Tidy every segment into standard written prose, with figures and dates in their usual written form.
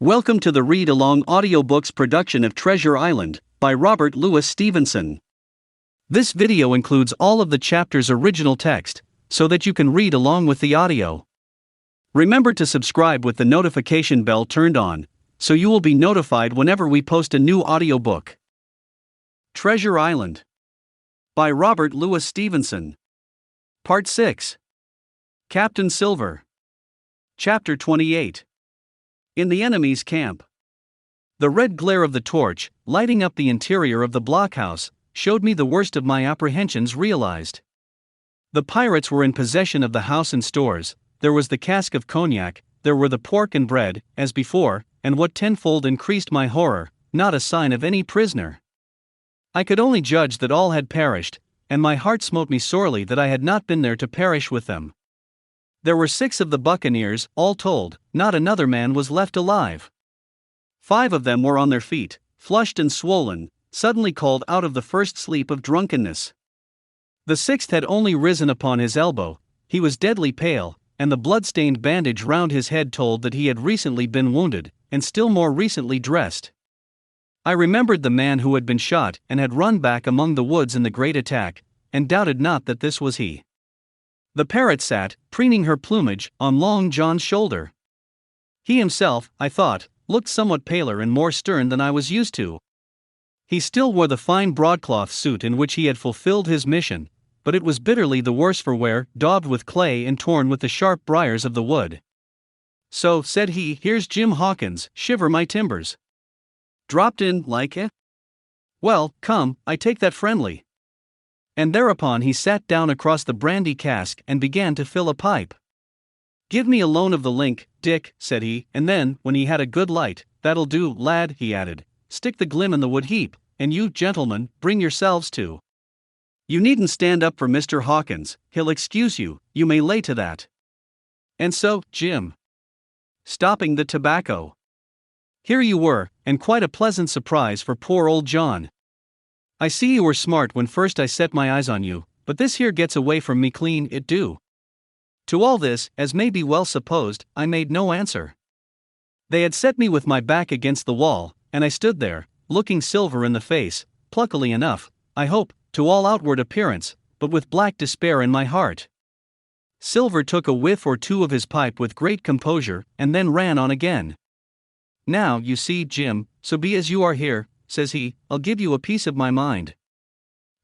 Welcome to the read-along audiobooks production of Treasure Island, by Robert Louis Stevenson. This video includes all of the chapter's original text, so that you can read along with the audio. Remember to subscribe with the notification bell turned on, so you will be notified whenever we post a new audiobook. Treasure Island, by Robert Louis Stevenson. Part 6. Captain Silver. Chapter 28. In the enemy's camp. The red glare of the torch, lighting up the interior of the blockhouse, showed me the worst of my apprehensions realized. The pirates were in possession of the house and stores. There was the cask of cognac, there were the pork and bread, as before, and what tenfold increased my horror, not a sign of any prisoner. I could only judge that all had perished, and my heart smote me sorely that I had not been there to perish with them. There were 6 of the buccaneers, all told, not another man was left alive. 5 of them were on their feet, flushed and swollen, suddenly called out of the first sleep of drunkenness. The 6th had only risen upon his elbow. He was deadly pale, and the blood-stained bandage round his head told that he had recently been wounded, and still more recently dressed. I remembered the man who had been shot and had run back among the woods in the great attack, and doubted not that this was he. The parrot sat, preening her plumage, on Long John's shoulder. He himself, I thought, looked somewhat paler and more stern than I was used to. He still wore the fine broadcloth suit in which he had fulfilled his mission, but it was bitterly the worse for wear, daubed with clay and torn with the sharp briars of the wood. "So," said he, "here's Jim Hawkins, shiver my timbers. Dropped in, like it? Well, come, I take that friendly." And thereupon he sat down across the brandy cask and began to fill a pipe. "Give me a loan of the link, Dick," said he, and then, when he had a good light, "That'll do, lad," he added, "stick the glim in the wood heap, and you, gentlemen, bring yourselves to. You needn't stand up for Mr. Hawkins, he'll excuse you, you may lay to that. And so, Jim," stopping the tobacco, "here you were, and quite a pleasant surprise for poor old John. I see you were smart when first I set my eyes on you, but this here gets away from me clean, it do." To all this, as may be well supposed, I made no answer. They had set me with my back against the wall, and I stood there, looking Silver in the face, pluckily enough, I hope, to all outward appearance, but with black despair in my heart. Silver took a whiff or two of his pipe with great composure, and then ran on again. "Now, you see, Jim, so be as you are here," says he, "I'll give you a piece of my mind.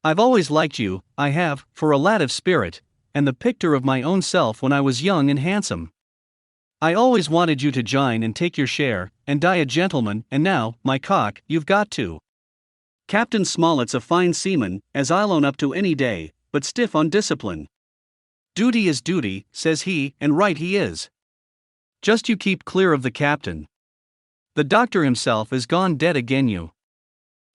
I've always liked you, I have, for a lad of spirit, and the picture of my own self when I was young and handsome. I always wanted you to jine and take your share, and die a gentleman, and now, my cock, you've got to. Captain Smollett's a fine seaman, as I'll own up to any day, but stiff on discipline. Duty is duty," says he, and right he is. "Just you keep clear of the captain. The doctor himself is gone dead again you."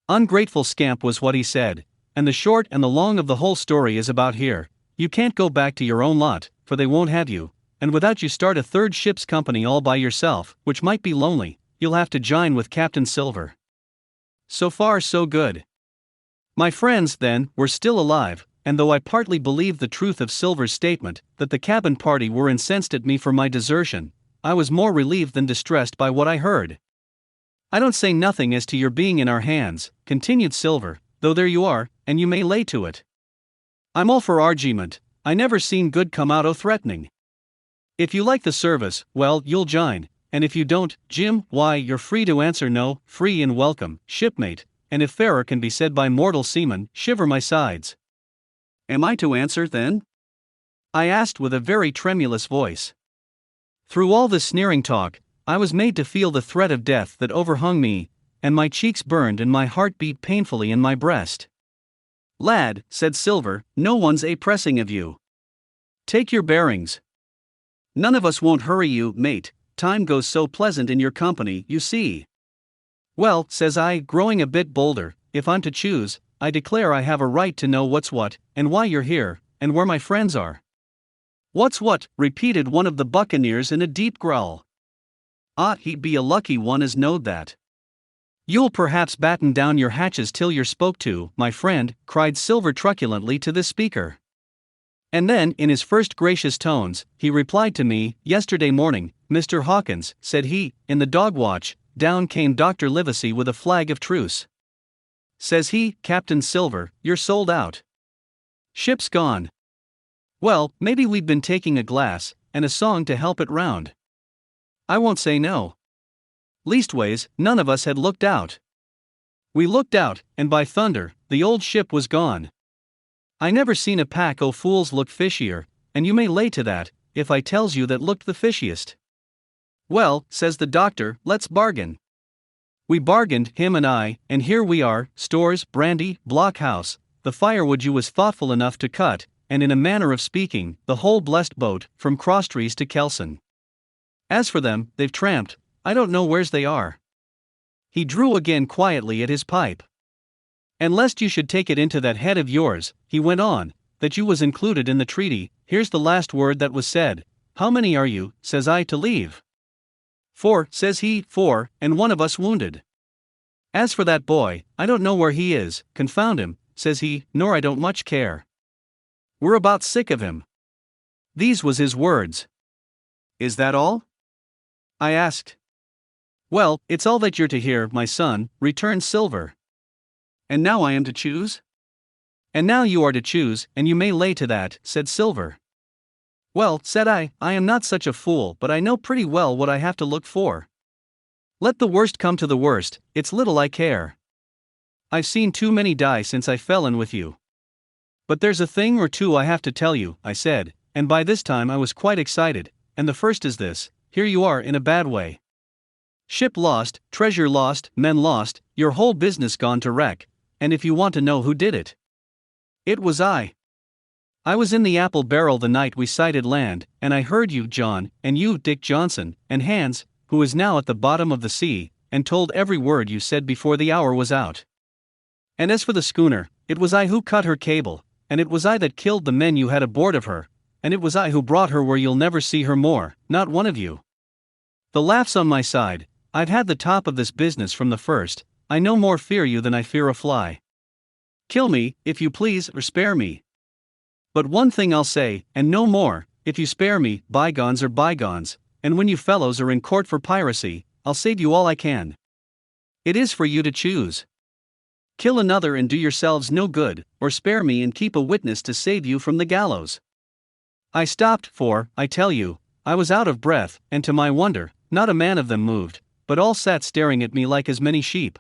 Ungrateful scamp was what he said, and the short and the long of the whole story is about here. You can't go back to your own lot, for they won't have you, and without you start a third ship's company all by yourself, which might be lonely, you'll have to jine with Captain Silver. So far so good. My friends, then, were still alive, and though I partly believed the truth of Silver's statement, that the cabin party were incensed at me for my desertion, I was more relieved than distressed by what I heard. "I don't say nothing as to your being in our hands," continued Silver, "though there you are, and you may lay to it. I'm all for argyment, I never seen good come out o' threatening. If you like the service, well, you'll jine, and if you don't, Jim, why, you're free to answer no, free and welcome, shipmate, and if fairer can be said by mortal seaman, shiver my sides." "Am I to answer, then?" I asked with a very tremulous voice. Through all this sneering talk, I was made to feel the threat of death that overhung me, and my cheeks burned and my heart beat painfully in my breast. "Lad," said Silver, "no one's pressing of you. Take your bearings. None of us won't hurry you, mate, time goes so pleasant in your company, you see." "Well," says I, growing a bit bolder, "if I'm to choose, I declare I have a right to know what's what, and why you're here, and where my friends are." "What's what?" repeated one of the buccaneers in a deep growl. "Ah, he'd be a lucky one as knowed that." "You'll perhaps batten down your hatches till you're spoke to, my friend," cried Silver truculently to this speaker. And then, in his first gracious tones, he replied to me, "Yesterday morning, Mr. Hawkins," said he, "in the dog watch, down came Dr. Livesey with a flag of truce. Says he, 'Captain Silver, you're sold out. Ship's gone.' Well, maybe we'd been taking a glass, and a song to help it round. I won't say no. Leastways, none of us had looked out. We looked out, and by thunder, the old ship was gone. I never seen a pack o' fools look fishier, and you may lay to that, if I tells you that looked the fishiest. Well, says the doctor, let's bargain. We bargained, him and I, and here we are, stores, brandy, blockhouse, the firewood you was thoughtful enough to cut, and in a manner of speaking, the whole blessed boat, from Crosstrees to Kelson. As for them, they've tramped, I don't know where's they are." He drew again quietly at his pipe. "And lest you should take it into that head of yours," he went on, "that you was included in the treaty, here's the last word that was said. 'How many are you,' says I, 'to leave?' 'Four,' says he, 'four, and one of us wounded. As for that boy, I don't know where he is, confound him,' says he, 'nor I don't much care. We're about sick of him.' These was his words." "Is that all?" I asked. "Well, it's all that you're to hear, my son," returned Silver. "And now I am to choose?" "And now you are to choose, and you may lay to that," said Silver. "Well," said I am not such a fool, but I know pretty well what I have to look for. Let the worst come to the worst, it's little I care. I've seen too many die since I fell in with you. But there's a thing or two I have to tell you," I said, and by this time I was quite excited, "and the first is this, here you are in a bad way. Ship lost, treasure lost, men lost, your whole business gone to wreck, and if you want to know who did it, it was I. I was in the apple barrel the night we sighted land, and I heard you, John, and you, Dick Johnson, and Hans, who is now at the bottom of the sea, and told every word you said before the hour was out. And as for the schooner, it was I who cut her cable, and it was I that killed the men you had aboard of her, and it was I who brought her where you'll never see her more, not one of you. The laugh's on my side, I've had the top of this business from the first, I no more fear you than I fear a fly. Kill me, if you please, or spare me. But one thing I'll say, and no more, if you spare me, bygones are bygones, and when you fellows are in court for piracy, I'll save you all I can. It is for you to choose. Kill another and do yourselves no good, or spare me and keep a witness to save you from the gallows." I stopped, for, I tell you, I was out of breath, and to my wonder, not a man of them moved, but all sat staring at me like as many sheep.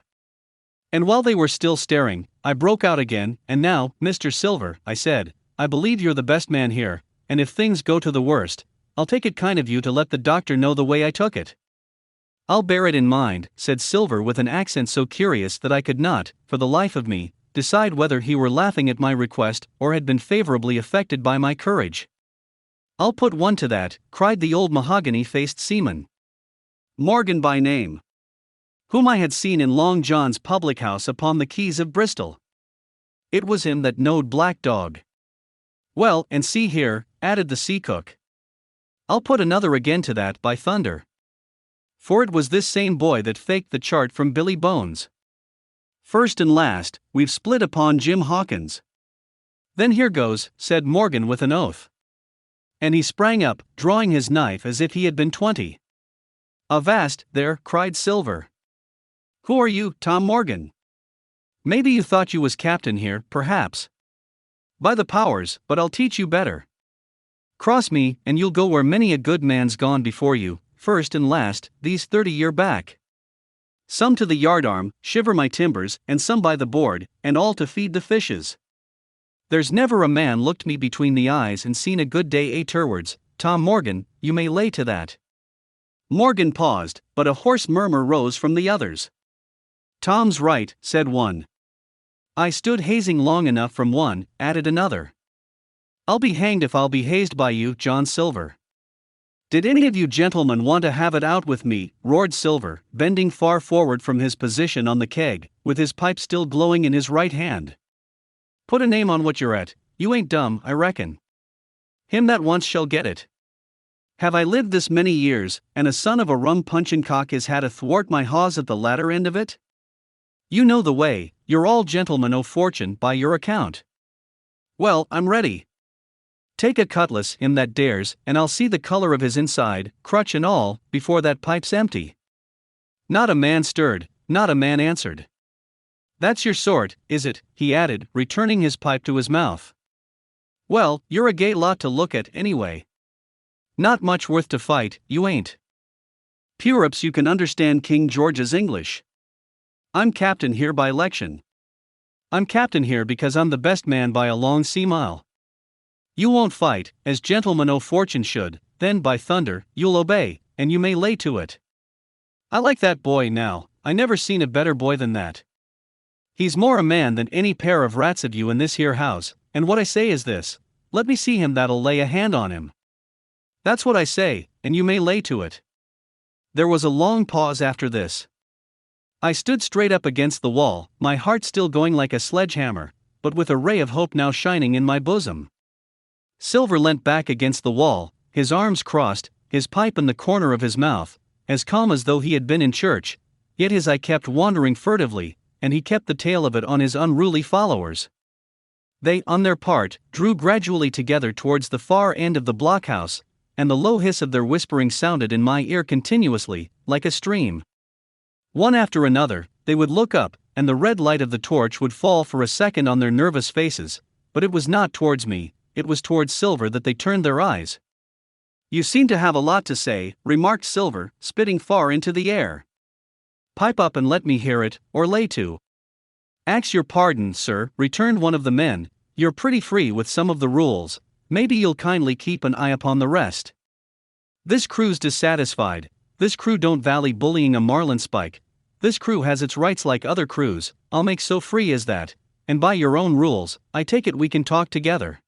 And while they were still staring, I broke out again, "And now, Mr. Silver," I said, "I believe you're the best man here, and if things go to the worst, I'll take it kind of you to let the doctor know the way I took it." "I'll bear it in mind," said Silver with an accent so curious that I could not, for the life of me, decide whether he were laughing at my request or had been favorably affected by my courage. "I'll put one to that," cried the old mahogany-faced seaman. Morgan by name, whom I had seen in Long John's public house upon the quays of Bristol. It was him that knowed Black Dog. "Well, and see here," added the sea cook, "I'll put another again to that, by thunder. For it was this same boy that faked the chart from Billy Bones. First and last, we've split upon Jim Hawkins." "Then here goes," said Morgan with an oath. And he sprang up, drawing his knife as if he had been 20. "Avast, there," cried Silver. "Who are you, Tom Morgan? Maybe you thought you was captain here, perhaps. By the powers, but I'll teach you better. Cross me, and you'll go where many a good man's gone before you, first and last, these 30 year back. Some to the yardarm, shiver my timbers, and some by the board, and all to feed the fishes. There's never a man looked me between the eyes and seen a good day afterwards, Tom Morgan, you may lay to that." Morgan paused, but a hoarse murmur rose from the others. "Tom's right," said one. "I stood hazing long enough from one," added another. "I'll be hanged if I'll be hazed by you, John Silver." "Did any of you gentlemen want to have it out with me?" roared Silver, bending far forward from his position on the keg, with his pipe still glowing in his right hand. "Put a name on what you're at, you ain't dumb, I reckon. Him that wants shall get it. Have I lived this many years, and a son of a rum punchin' cock has had athwart my hawse at the latter end of it? You know the way, you're all gentlemen o' fortune by your account. Well, I'm ready. Take a cutlass, him that dares, and I'll see the color of his inside, crutch and all, before that pipe's empty. Not a man stirred, not a man answered. That's your sort, is it? He added, returning his pipe to his mouth. Well, you're a gay lot to look at, anyway. Not much worth to fight, you ain't. Pureps, you can understand King George's English. I'm captain here by election. I'm captain here because I'm the best man by a long sea mile. You won't fight, as gentlemen o' fortune should, then by thunder, you'll obey, and you may lay to it. I like that boy now, I never seen a better boy than that. He's more a man than any pair of rats of you in this here house, and what I say is this, let me see him that'll lay a hand on him. That's what I say, and you may lay to it. There was a long pause after this. I stood straight up against the wall, my heart still going like a sledgehammer, but with a ray of hope now shining in my bosom. Silver leant back against the wall, his arms crossed, his pipe in the corner of his mouth, as calm as though he had been in church, yet his eye kept wandering furtively, and he kept the tail of it on his unruly followers. They, on their part, drew gradually together towards the far end of the blockhouse, and the low hiss of their whispering sounded in my ear continuously, like a stream. One after another, they would look up, and the red light of the torch would fall for a second on their nervous faces, but it was not towards me, it was towards Silver that they turned their eyes. You seem to have a lot to say, remarked Silver, spitting far into the air. Pipe up and let me hear it, or lay to. Ax your pardon, sir, returned one of the men, you're pretty free with some of the rules, maybe you'll kindly keep an eye upon the rest. This crew's dissatisfied, this crew don't vally bullying a marlinspike, this crew has its rights like other crews, I'll make so free as that, and by your own rules, I take it we can talk together.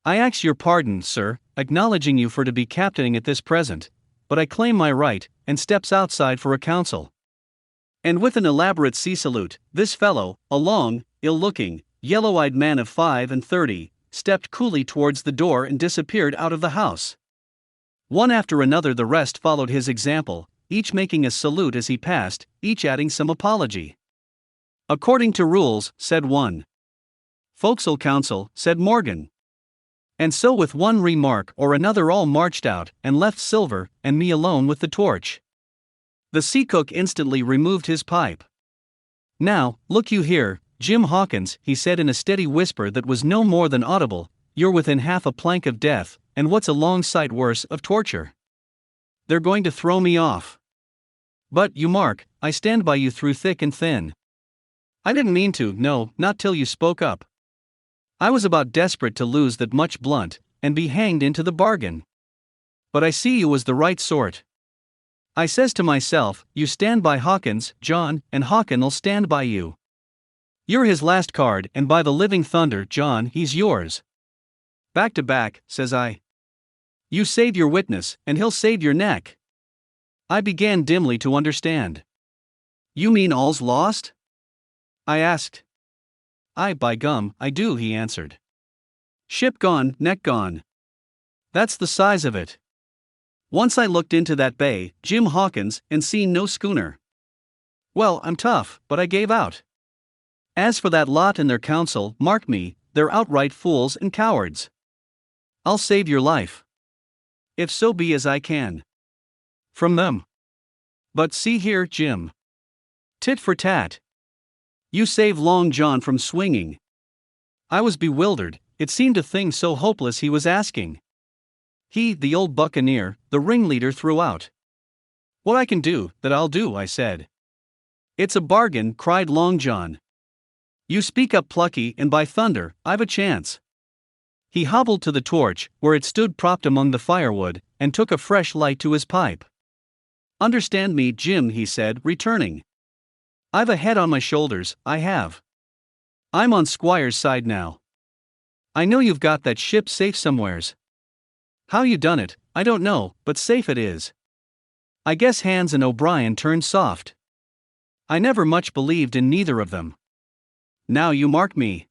I ax your pardon, sir, acknowledging you for to be captaining at this present, but I claim my right, and steps outside for a council. And with an elaborate sea salute, this fellow, a long, ill-looking, yellow-eyed man of 35, stepped coolly towards the door and disappeared out of the house. One after another the rest followed his example, each making a salute as he passed, each adding some apology. According to rules, said one. Forecastle council, said Morgan. And so with one remark or another all marched out, and left Silver and me alone with the torch. The sea cook instantly removed his pipe. Now, look you here, Jim Hawkins, he said in a steady whisper that was no more than audible, you're within half a plank of death, and what's a long sight worse, of torture. They're going to throw me off. But, you mark, I stand by you through thick and thin. I didn't mean to, no, not till you spoke up. I was about desperate to lose that much blunt, and be hanged into the bargain. But I see you was the right sort. I says to myself, you stand by Hawkins, John, and Hawkin'll stand by you. You're his last card, and by the living thunder, John, he's yours. Back to back, says I. You save your witness, and he'll save your neck. I began dimly to understand. You mean all's lost? I asked. Aye, by gum, I do, he answered. Ship gone, neck gone. That's the size of it. Once I looked into that bay, Jim Hawkins, and seen no schooner. Well, I'm tough, but I gave out. As for that lot and their council, mark me, they're outright fools and cowards. I'll save your life. If so be as I can. From them. But see here, Jim. Tit for tat. You save Long John from swinging. I was bewildered, it seemed a thing so hopeless he was asking. He, the old buccaneer, the ringleader, threw out. What I can do, that I'll do, I said. It's a bargain, cried Long John. You speak up plucky, and by thunder, I've a chance. He hobbled to the torch, where it stood propped among the firewood, and took a fresh light to his pipe. Understand me, Jim, he said, returning. I've a head on my shoulders, I have. I'm on Squire's side now. I know you've got that ship safe somewheres. How you done it, I don't know, but safe it is. I guess Hans and O'Brien turned soft. I never much believed in neither of them. Now you mark me.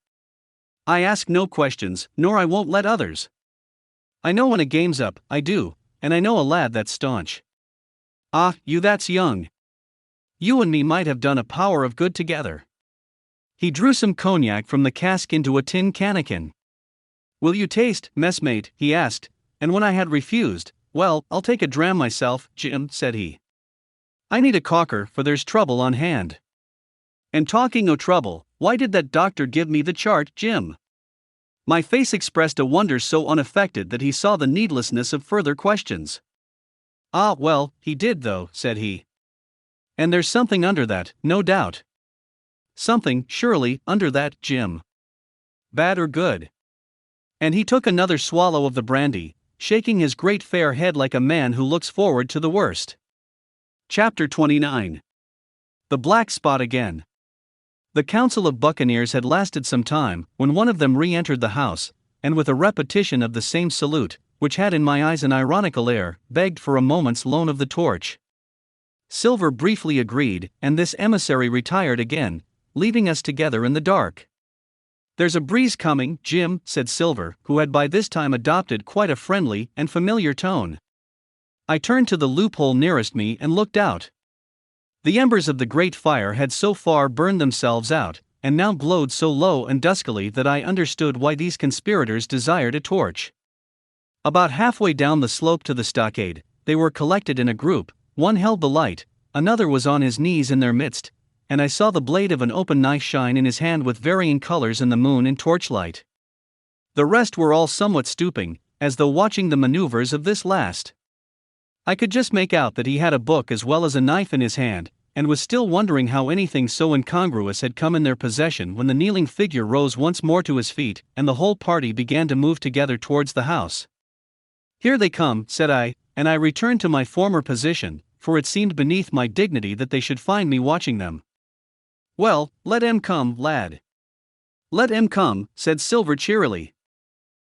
I ask no questions, nor I won't let others. I know when a game's up, I do, and I know a lad that's staunch. Ah, you that's young. You and me might have done a power of good together. He drew some cognac from the cask into a tin cannikin. "Will you taste, messmate?" he asked, and when I had refused, "Well, I'll take a dram myself, Jim," said he. "I need a caulker, for there's trouble on hand." "And talking o' trouble, why did that doctor give me the chart, Jim?" My face expressed a wonder so unaffected that he saw the needlessness of further questions. "Ah, well, he did though," said he. "And there's something under that, no doubt." "Something, surely, under that, Jim. Bad or good?" And he took another swallow of the brandy, shaking his great fair head like a man who looks forward to the worst. Chapter 29. The Black Spot Again. The council of buccaneers had lasted some time, when one of them re-entered the house, and with a repetition of the same salute, which had in my eyes an ironical air, begged for a moment's loan of the torch. Silver briefly agreed, and this emissary retired again, leaving us together in the dark. "There's a breeze coming, Jim," said Silver, who had by this time adopted quite a friendly and familiar tone. I turned to the loophole nearest me and looked out. The embers of the great fire had so far burned themselves out, and now glowed so low and duskily that I understood why these conspirators desired a torch. About halfway down the slope to the stockade, they were collected in a group. One held the light, another was on his knees in their midst, and I saw the blade of an open knife shine in his hand with varying colors in the moon and torchlight. The rest were all somewhat stooping, as though watching the maneuvers of this last. I could just make out that he had a book as well as a knife in his hand, and was still wondering how anything so incongruous had come in their possession when the kneeling figure rose once more to his feet, and the whole party began to move together towards the house. "Here they come," said I, and I returned to my former position, for it seemed beneath my dignity that they should find me watching them. "Well, let 'em come, lad." "Let 'em come," said Silver cheerily.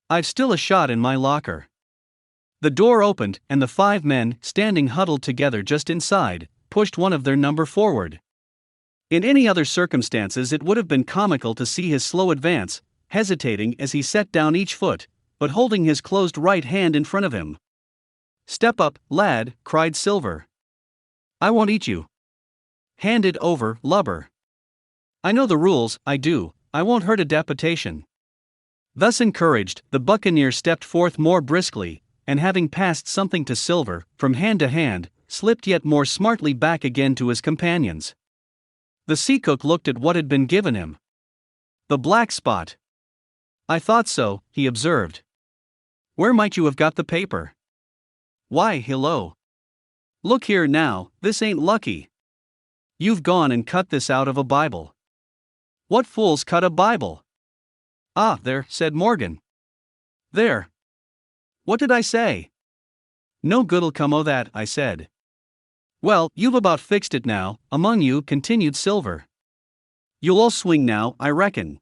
"I've still a shot in my locker." The door opened, and the 5 men, standing huddled together just inside, pushed one of their number forward. In any other circumstances it would have been comical to see his slow advance, hesitating as he set down each foot, but holding his closed right hand in front of him. "Step up, lad," cried Silver. "I won't eat you." "Hand it over, lubber." "I know the rules, I do, I won't hurt a deputation." Thus encouraged, the buccaneer stepped forth more briskly, and having passed something to Silver, from hand to hand, slipped yet more smartly back again to his companions. The sea-cook looked at what had been given him. "The black spot." "I thought so," he observed. "Where might you have got the paper?" "Why, hello. Look here now, this ain't lucky. You've gone and cut this out of a Bible." "What fools cut a Bible?" "Ah, there," said Morgan. "There. What did I say?" "No good'll come o' that," I said. "Well, you've about fixed it now, among you," continued Silver. "You'll all swing now, I reckon.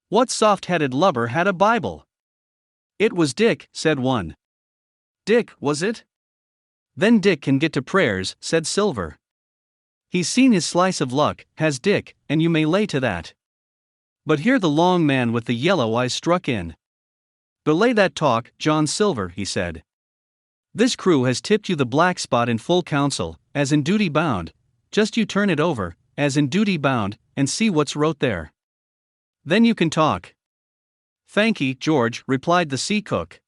What soft-headed lubber had a Bible?" "It was Dick," said one. "Dick, was it? Then Dick can get to prayers," said Silver. "He's seen his slice of luck, has Dick, and you may lay to that." But here the long man with the yellow eyes struck in. "Belay that talk, John Silver," he said. "This crew has tipped you the black spot in full council, as in duty bound. Just you turn it over, as in duty bound, and see what's wrote there. Then you can talk." "Thankee, George," replied the sea-cook.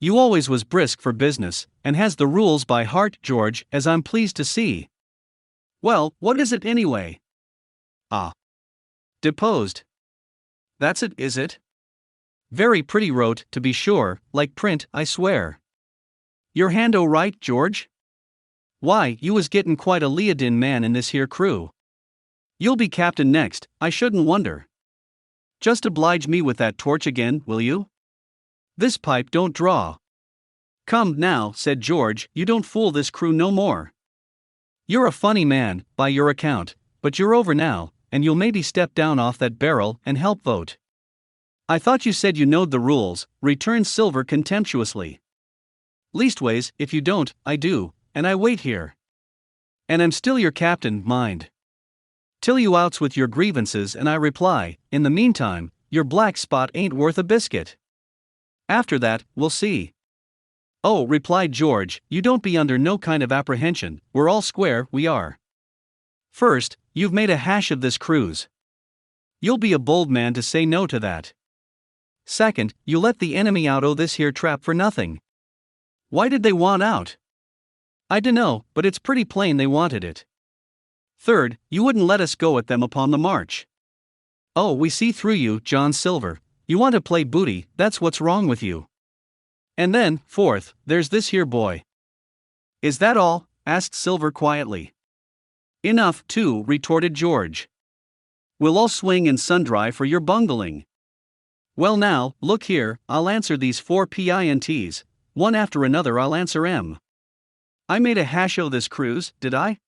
"You always was brisk for business, and has the rules by heart, George, as I'm pleased to see. Well, what is it anyway?" "Ah. Deposed. That's it, is it? Very pretty wrote, to be sure, like print, I swear. Your hand o' right, George? Why, you was gettin' quite a leadin man in this here crew. You'll be captain next, I shouldn't wonder. Just oblige me with that torch again, will you? This pipe don't draw." "Come, now," said George, "you don't fool this crew no more. You're a funny man, by your account, but you're over now, and you'll maybe step down off that barrel and help vote." "I thought you said you knowed the rules," returned Silver contemptuously. "Leastways, if you don't, I do, and I wait here. And I'm still your captain, mind. Till you outs with your grievances and I reply. In the meantime, your black spot ain't worth a biscuit. After that, we'll see." "Oh," replied George, "you don't be under no kind of apprehension, we're all square, we are. First, you've made a hash of this cruise. You'll be a bold man to say no to that. Second, you let the enemy out o' this here trap for nothing. Why did they want out? I dunno, but it's pretty plain they wanted it. Third, you wouldn't let us go at them upon the march. Oh, we see through you, John Silver. You want to play booty, that's what's wrong with you. And then, fourth, there's this here boy. Is that all? Asked Silver quietly. Enough, too, retorted George. We'll all swing and sundry for your bungling. Well now, look here, I'll answer these 4 PINTs, one after another I'll answer 'em. I made a hash o' this cruise, did I?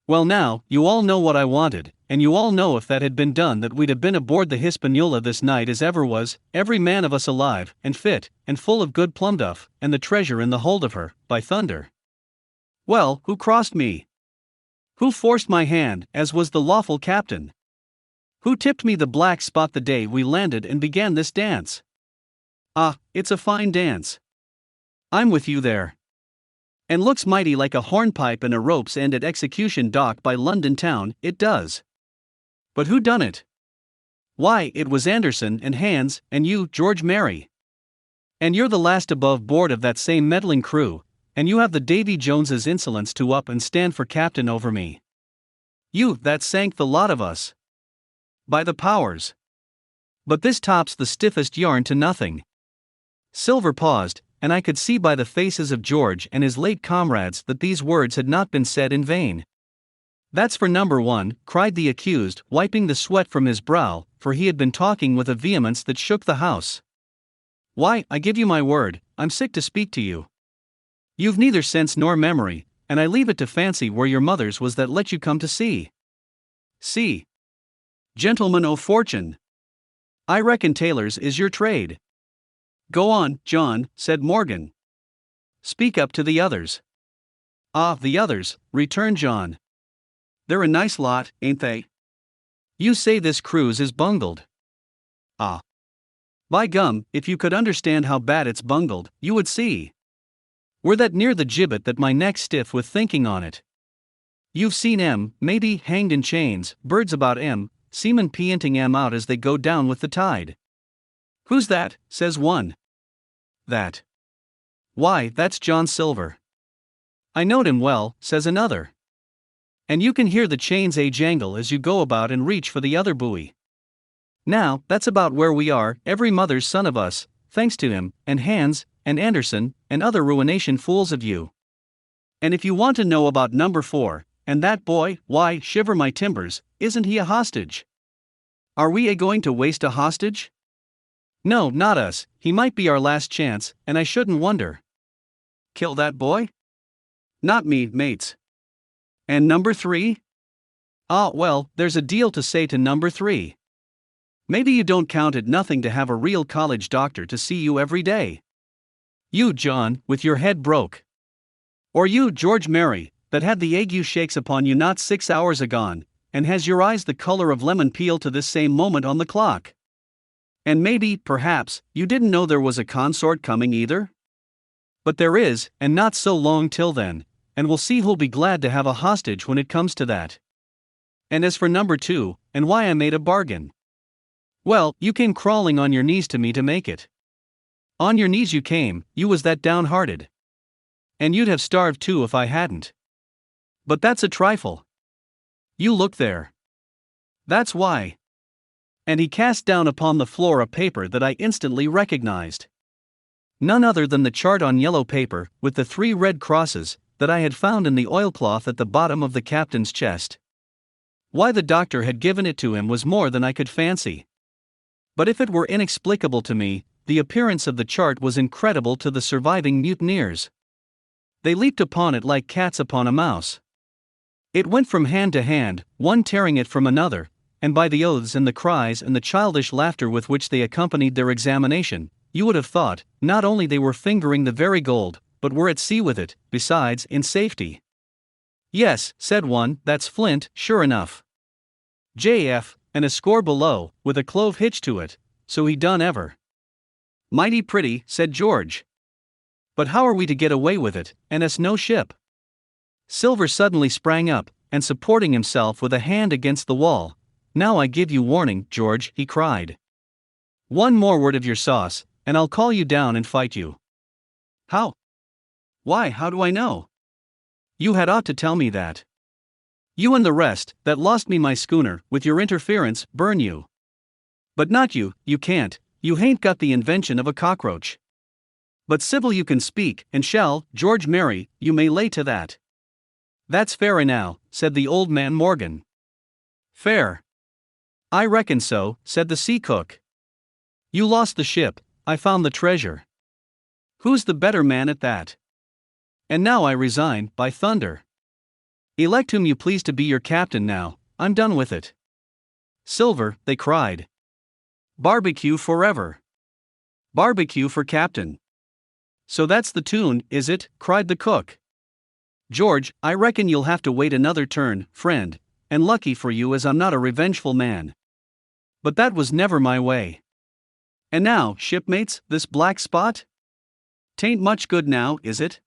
Well now, you all know what I wanted, and you all know if that had been done that we'd have been aboard the Hispaniola this night as ever was, every man of us alive, and fit, and full of good plum duff, and the treasure in the hold of her, by thunder. Well, who crossed me? Who forced my hand, as was the lawful captain? Who tipped me the black spot the day we landed and began this dance? Ah, it's a fine dance. I'm with you there. And looks mighty like a hornpipe and a rope's end at Execution Dock by London town, it does. But who done it? Why, it was Anderson and Hans, and you, George Merry. And you're the last above board of that same meddling crew, and you have the Davy Jones's insolence to up and stand for captain over me. You, that sank the lot of us. By the powers. But this tops the stiffest yarn to nothing. Silver paused, and I could see by the faces of George and his late comrades that these words had not been said in vain. That's for number 1, cried the accused, wiping the sweat from his brow, for he had been talking with a vehemence that shook the house. Why, I give you my word, I'm sick to speak to you. You've neither sense nor memory, and I leave it to fancy where your mother's was that let you come to sea. See. Gentlemen o' fortune. I reckon tailors is your trade. Go on, John, said Morgan. Speak up to the others. Ah, the others, returned John. They're a nice lot, ain't they? You say this cruise is bungled. Ah. By gum, if you could understand how bad it's bungled, you would see. We're that near the gibbet that my neck's stiff with thinking on it. You've seen 'em, maybe, hanged in chains, birds about 'em, seamen peanting 'em out as they go down with the tide. Who's that? Says one. That. Why, that's John Silver. I knowed him well, says another. And you can hear the chains jangle as you go about and reach for the other buoy. Now, that's about where we are, every mother's son of us, thanks to him, and Hans, and Anderson, and other ruination fools of you. And if you want to know about number 4, and that boy, why, shiver my timbers, isn't he a hostage? Are we going to waste a hostage? No, not us, he might be our last chance, and I shouldn't wonder. Kill that boy? Not me, mates. And number 3? Ah, well, there's a deal to say to number 3. Maybe you don't count it nothing to have a real college doctor to see you every day. You, John, with your head broke. Or you, George Merry, that had the ague shakes upon you not 6 hours agone, and has your eyes the color of lemon peel to this same moment on the clock. And maybe, perhaps, you didn't know there was a consort coming either? But there is, and not so long till then, and we'll see who'll be glad to have a hostage when it comes to that. And as for number 2, and why I made a bargain. Well, you came crawling on your knees to me to make it. On your knees you came, you was that downhearted. And you'd have starved too if I hadn't. But that's a trifle. You look there. That's why. And he cast down upon the floor a paper that I instantly recognized. None other than the chart on yellow paper, with the 3 red crosses, that I had found in the oilcloth at the bottom of the captain's chest. Why the doctor had given it to him was more than I could fancy. But if it were inexplicable to me, the appearance of the chart was incredible to the surviving mutineers. They leaped upon it like cats upon a mouse. It went from hand to hand, one tearing it from another, and by the oaths and the cries and the childish laughter with which they accompanied their examination, you would have thought, not only they were fingering the very gold, but were at sea with it, besides, in safety. Yes, said one, that's flint, sure enough. JF, and a score below, with a clove hitch to it, so he done ever. Mighty pretty, said George. But how are we to get away with it, and us no ship? Silver suddenly sprang up, and supporting himself with a hand against the wall, now I give you warning, George, he cried. One more word of your sauce, and I'll call you down and fight you. How? Why, how do I know? You had ought to tell me that. You and the rest, that lost me my schooner, with your interference, burn you. But not you, you can't, you hain't got the invention of a cockroach. But civil you can speak, and shall, George Mary, you may lay to that. That's fair enow, said the old man Morgan. Fair. I reckon so, said the sea cook. You lost the ship, I found the treasure. Who's the better man at that? And now I resign, by thunder. Elect whom you please to be your captain now, I'm done with it. Silver, they cried. Barbecue forever. Barbecue for captain. So that's the tune, is it? Cried the cook. George, I reckon you'll have to wait another turn, friend, and lucky for you as I'm not a revengeful man. But that was never my way. And now, shipmates, this black spot? 'Tain't much good now, is it?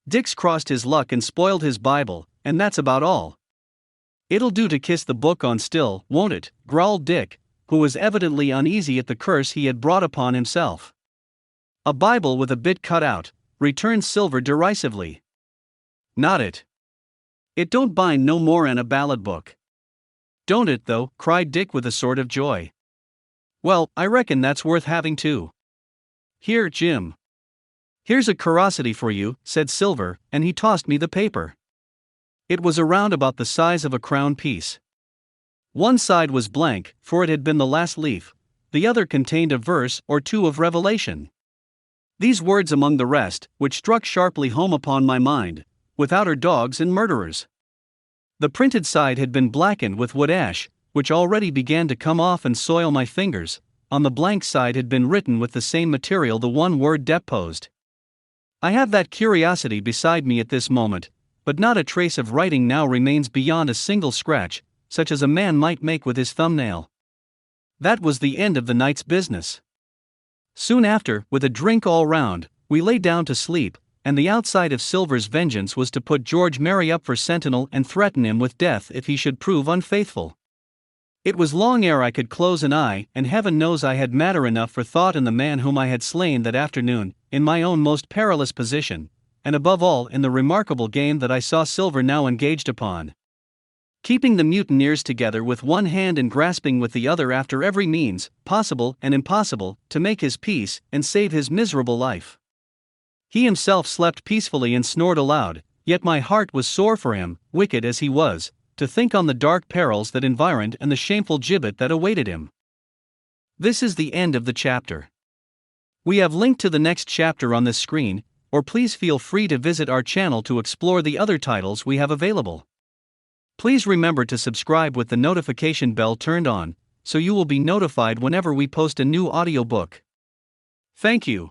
Dick's crossed his luck and spoiled his Bible, and that's about all. It'll do to kiss the book on still, won't it? Growled Dick, who was evidently uneasy at the curse he had brought upon himself. A Bible with a bit cut out, returned Silver derisively. Not it. It don't bind no more 'an a ballad book. Don't it though? Cried Dick with a sort of joy. Well, I reckon that's worth having too. Here, Jim. Here's a curiosity for you, said Silver, and he tossed me the paper. It was around about the size of a crown piece. One side was blank, for it had been the last leaf, the other contained a verse or two of Revelation. These words among the rest, which struck sharply home upon my mind, without her dogs and murderers. The printed side had been blackened with wood ash, which already began to come off and soil my fingers. On the blank side had been written with the same material the one word deposed. I have that curiosity beside me at this moment, but not a trace of writing now remains beyond a single scratch, such as a man might make with his thumbnail. That was the end of the night's business. Soon after, with a drink all round, we lay down to sleep, and the outside of Silver's vengeance was to put George Mary up for sentinel and threaten him with death if he should prove unfaithful. It was long ere I could close an eye, and heaven knows I had matter enough for thought in the man whom I had slain that afternoon, in my own most perilous position, and above all in the remarkable game that I saw Silver now engaged upon. Keeping the mutineers together with one hand and grasping with the other after every means, possible and impossible, to make his peace and save his miserable life. He himself slept peacefully and snored aloud, yet my heart was sore for him, wicked as he was, to think on the dark perils that environed and the shameful gibbet that awaited him. This is the end of the chapter. We have linked to the next chapter on this screen, or please feel free to visit our channel to explore the other titles we have available. Please remember to subscribe with the notification bell turned on, so you will be notified whenever we post a new audiobook. Thank you.